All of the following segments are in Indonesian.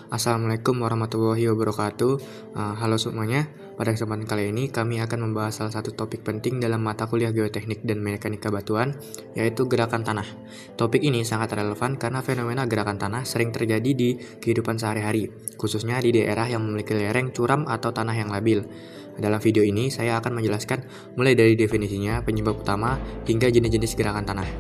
Assalamualaikum warahmatullahi wabarakatuh. Halo semuanya, pada kesempatan kali ini kami akan membahas salah satu topik penting dalam mata kuliah Geoteknik dan Mekanika Batuan, yaitu gerakan tanah. Topik ini sangat relevan karena fenomena gerakan tanah sering terjadi di kehidupan sehari-hari, khususnya di daerah yang memiliki lereng, curam, atau tanah yang labil. Dalam video ini, saya akan menjelaskan mulai dari definisinya, penyebab utama, hingga jenis-jenis gerakan tanah.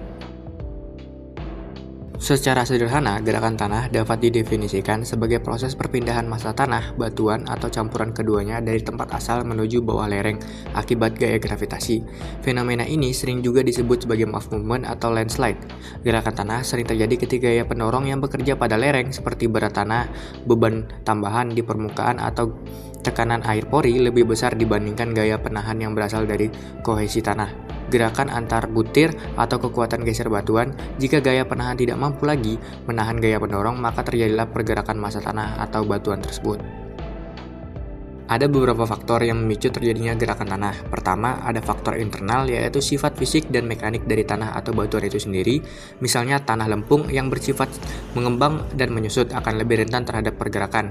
Secara sederhana, gerakan tanah dapat didefinisikan sebagai proses perpindahan massa tanah, batuan, atau campuran keduanya dari tempat asal menuju bawah lereng akibat gaya gravitasi. Fenomena ini sering juga disebut sebagai move movement atau landslide. Gerakan tanah sering terjadi ketika gaya pendorong yang bekerja pada lereng seperti berat tanah, beban tambahan di permukaan, atau tekanan air pori lebih besar dibandingkan gaya penahan yang berasal dari kohesi tanah. Gerakan antar butir atau kekuatan geser batuan, jika gaya penahan tidak mampu lagi menahan gaya pendorong, maka terjadilah pergerakan massa tanah atau batuan tersebut. Ada beberapa faktor yang memicu terjadinya gerakan tanah. Pertama, ada faktor internal, yaitu sifat fisik dan mekanik dari tanah atau batuan itu sendiri. Misalnya tanah lempung yang bersifat mengembang dan menyusut akan lebih rentan terhadap pergerakan.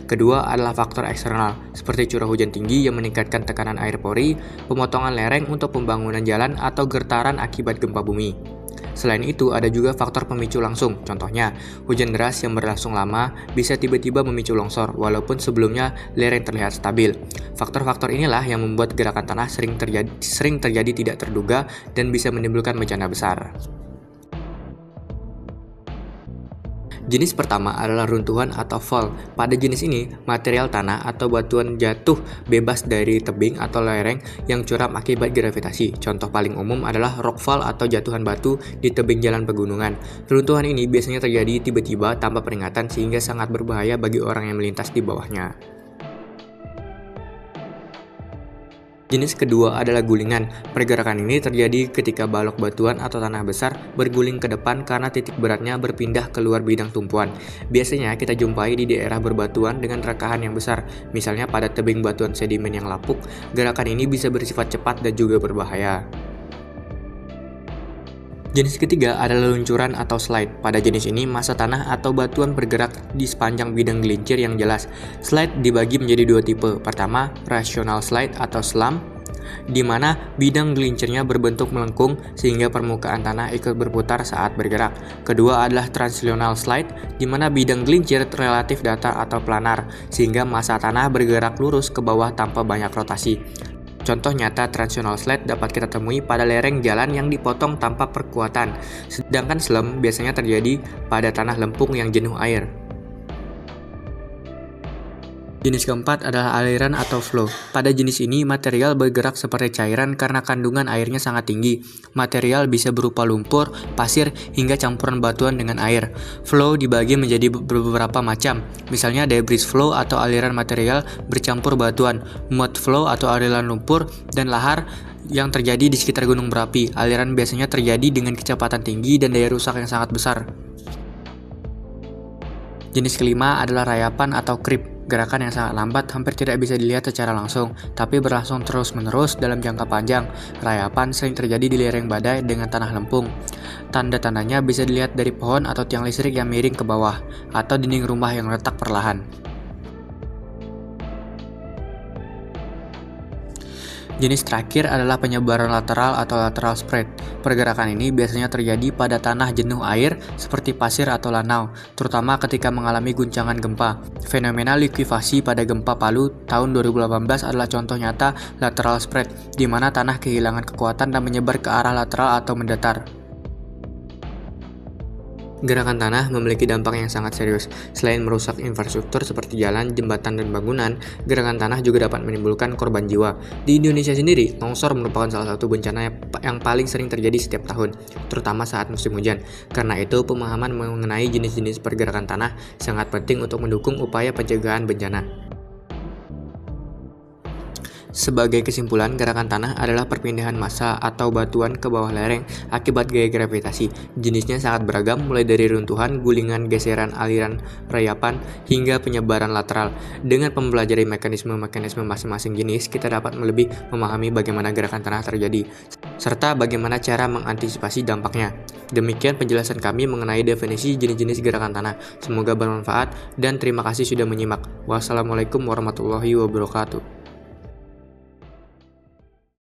Kedua adalah faktor eksternal, seperti curah hujan tinggi yang meningkatkan tekanan air pori, pemotongan lereng untuk pembangunan jalan, atau getaran akibat gempa bumi. Selain itu, ada juga faktor pemicu langsung. Contohnya, hujan deras yang berlangsung lama bisa tiba-tiba memicu longsor, walaupun sebelumnya lereng terlihat stabil. Faktor-faktor inilah yang membuat gerakan tanah sering terjadi tidak terduga dan bisa menimbulkan bencana besar. Jenis pertama adalah runtuhan atau fall. Pada jenis ini, material tanah atau batuan jatuh bebas dari tebing atau lereng yang curam akibat gravitasi. Contoh paling umum adalah rockfall atau jatuhan batu di tebing jalan pegunungan. Runtuhan ini biasanya terjadi tiba-tiba tanpa peringatan sehingga sangat berbahaya bagi orang yang melintas di bawahnya. Jenis kedua adalah gulingan. Pergerakan ini terjadi ketika balok batuan atau tanah besar berguling ke depan karena titik beratnya berpindah keluar bidang tumpuan. Biasanya kita jumpai di daerah berbatuan dengan rekahan yang besar, misalnya pada tebing batuan sedimen yang lapuk. Gerakan ini bisa bersifat cepat dan juga berbahaya. Jenis ketiga adalah luncuran atau slide. Pada jenis ini, massa tanah atau batuan bergerak di sepanjang bidang gelincir yang jelas. Slide dibagi menjadi dua tipe. Pertama, rational slide atau slam, di mana bidang gelincirnya berbentuk melengkung sehingga permukaan tanah ikut berputar saat bergerak. Kedua adalah translational slide, di mana bidang gelincir relatif datar atau planar, sehingga massa tanah bergerak lurus ke bawah tanpa banyak rotasi. Contoh nyata translational slide dapat kita temui pada lereng jalan yang dipotong tanpa perkuatan, sedangkan slam biasanya terjadi pada tanah lempung yang jenuh air. Jenis keempat adalah aliran atau flow. Pada jenis ini, material bergerak seperti cairan karena kandungan airnya sangat tinggi. Material bisa berupa lumpur, pasir, hingga campuran batuan dengan air. Flow dibagi menjadi beberapa macam, misalnya debris flow atau aliran material bercampur batuan, mud flow atau aliran lumpur, dan lahar yang terjadi di sekitar gunung berapi. Aliran biasanya terjadi dengan kecepatan tinggi dan daya rusak yang sangat besar. Jenis kelima adalah rayapan atau creep. Gerakan yang sangat lambat, hampir tidak bisa dilihat secara langsung, tapi berlangsung terus-menerus dalam jangka panjang. Rayapan sering terjadi di lereng badai dengan tanah lempung. Tanda-tandanya bisa dilihat dari pohon atau tiang listrik yang miring ke bawah, atau dinding rumah yang retak perlahan. Jenis terakhir adalah penyebaran lateral atau lateral spread. Pergerakan ini biasanya terjadi pada tanah jenuh air seperti pasir atau lanau, terutama ketika mengalami guncangan gempa. Fenomena likuifasi pada gempa Palu tahun 2018 adalah contoh nyata lateral spread, di mana tanah kehilangan kekuatan dan menyebar ke arah lateral atau mendatar. Gerakan tanah memiliki dampak yang sangat serius. Selain merusak infrastruktur seperti jalan, jembatan, dan bangunan, gerakan tanah juga dapat menimbulkan korban jiwa. Di Indonesia sendiri, longsor merupakan salah satu bencana yang paling sering terjadi setiap tahun, terutama saat musim hujan. Karena itu, pemahaman mengenai jenis-jenis pergerakan tanah sangat penting untuk mendukung upaya pencegahan bencana. Sebagai kesimpulan, gerakan tanah adalah perpindahan massa atau batuan ke bawah lereng akibat gaya gravitasi. Jenisnya sangat beragam, mulai dari runtuhan, gulingan, geseran, aliran, rayapan, hingga penyebaran lateral. Dengan mempelajari mekanisme-mekanisme masing-masing jenis, kita dapat lebih memahami bagaimana gerakan tanah terjadi, serta bagaimana cara mengantisipasi dampaknya. Demikian penjelasan kami mengenai definisi jenis-jenis gerakan tanah. Semoga bermanfaat dan terima kasih sudah menyimak. Wassalamualaikum warahmatullahi wabarakatuh.